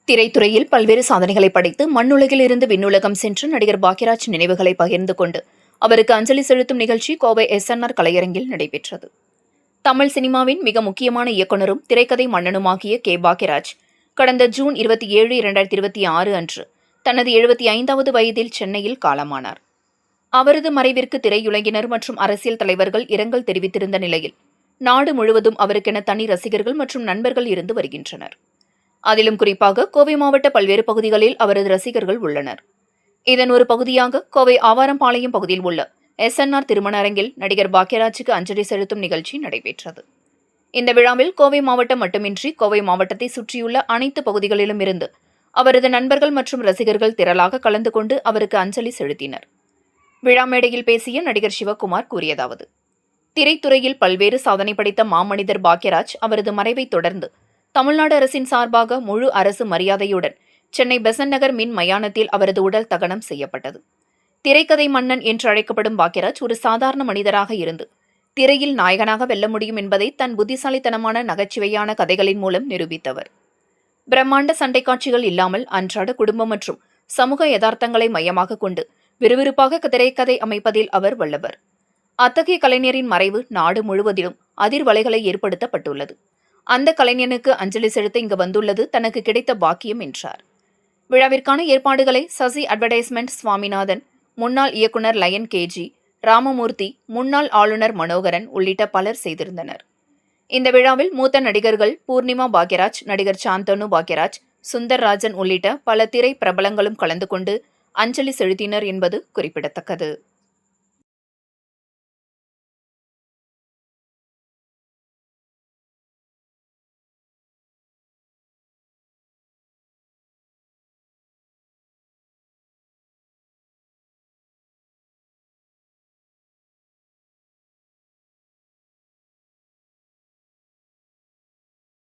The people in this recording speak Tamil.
திரைத்துறையில் பல்வேறு சாதனைகளை படைத்து மண்ணுலகில் இருந்து விண்ணுலகம் சென்று நடிகர் பாக்யராஜ் நினைவுகளை பகிர்ந்து கொண்டு அவருக்கு அஞ்சலி செலுத்தும் நிகழ்ச்சி கோவை SNR கலையரங்கில் நடைபெற்றது. தமிழ் சினிமாவின் மிக முக்கியமான இயக்குநரும் திரைக்கதை மன்னனுமாகிய பாக்யராஜ் கடந்த ஜூன் 27, 2026 அன்று தனது 75வது வயதில் சென்னையில் காலமானார். அவரது மறைவிற்கு திரையுலகினர் மற்றும் அரசியல் தலைவர்கள் இரங்கல் தெரிவித்திருந்த நிலையில் நாடு முழுவதும் அவருக்கென தனி ரசிகர்கள் மற்றும் நண்பர்கள் இருந்து வருகின்றனர். அதிலும் குறிப்பாக கோவை மாவட்ட பல்வேறு பகுதிகளில் அவரது ரசிகர்கள் உள்ளனர். இதன் ஒரு பகுதியாக கோவை ஆவாரம்பாளையம் பகுதியில் உள்ள SNR திருமண அரங்கில் நடிகர் பாக்யராஜுக்கு அஞ்சலி செலுத்தும் நிகழ்ச்சி நடைபெற்றது. இந்த விழாவில் கோவை மாவட்டம் மட்டுமின்றி கோவை மாவட்டத்தை சுற்றியுள்ள அனைத்து பகுதிகளிலும் இருந்து அவரது நண்பர்கள் மற்றும் ரசிகர்கள் திரளாக கலந்து கொண்டு அவருக்கு அஞ்சலி செலுத்தினர். விழா மேடையில் பேசிய நடிகர் சிவகுமார் கூறியதாவது: திரைத்துறையில் பல்வேறு சாதனை படைத்த மாமனிதர் பாக்யராஜ் அவரது மறைவை தொடர்ந்து தமிழ்நாடு அரசின் சார்பாக முழு அரசு மரியாதையுடன் சென்னை பெசன்ட் நகர் மின் மயானத்தில் அவரது உடல் தகனம் செய்யப்பட்டது. திரைக்கதை மன்னன் என்று அழைக்கப்படும் பாக்யராஜ் ஒரு சாதாரண மனிதராக இருந்து திரையில் நாயகனாக வெல்ல முடியும் என்பதை தன் புத்திசாலித்தனமான நகைச்சுவையான கதைகளின் மூலம் நிரூபித்தவர். பிரம்மாண்ட சண்டை காட்சிகள் இல்லாமல் அன்றாட குடும்பம் மற்றும் சமூக யதார்த்தங்களை மையமாக கொண்டு விறுவிறுப்பாக திரைக்கதை அமைப்பதில் அவர் வல்லவர். அத்தகைய கலைஞரின் மறைவு நாடு முழுவதிலும் அதிர்வலைகளை ஏற்படுத்தப்பட்டுள்ளது. அந்த கலைஞனுக்கு அஞ்சலி செலுத்த இங்கு வந்துள்ளது தனக்கு கிடைத்த பாக்கியம் என்றார். விழாவிற்கான ஏற்பாடுகளை சசி அட்வர்டைஸ்மெண்ட் சுவாமிநாதன், முன்னாள் இயக்குநர் லயன் KG, ராமமூர்த்தி, முன்னாள் ஆளுநர் மனோகரன் உள்ளிட்ட பலர் செய்திருந்தனர். இந்த விழாவில் மூத்த நடிகர்கள் பூர்ணிமா பாக்யராஜ், நடிகர் சாந்தனு பாக்யராஜ், சுந்தர்ராஜன் உள்ளிட்ட பல திரை பிரபலங்களும் கலந்து கொண்டு அஞ்சலி செலுத்தினர் என்பது குறிப்பிடத்தக்கது.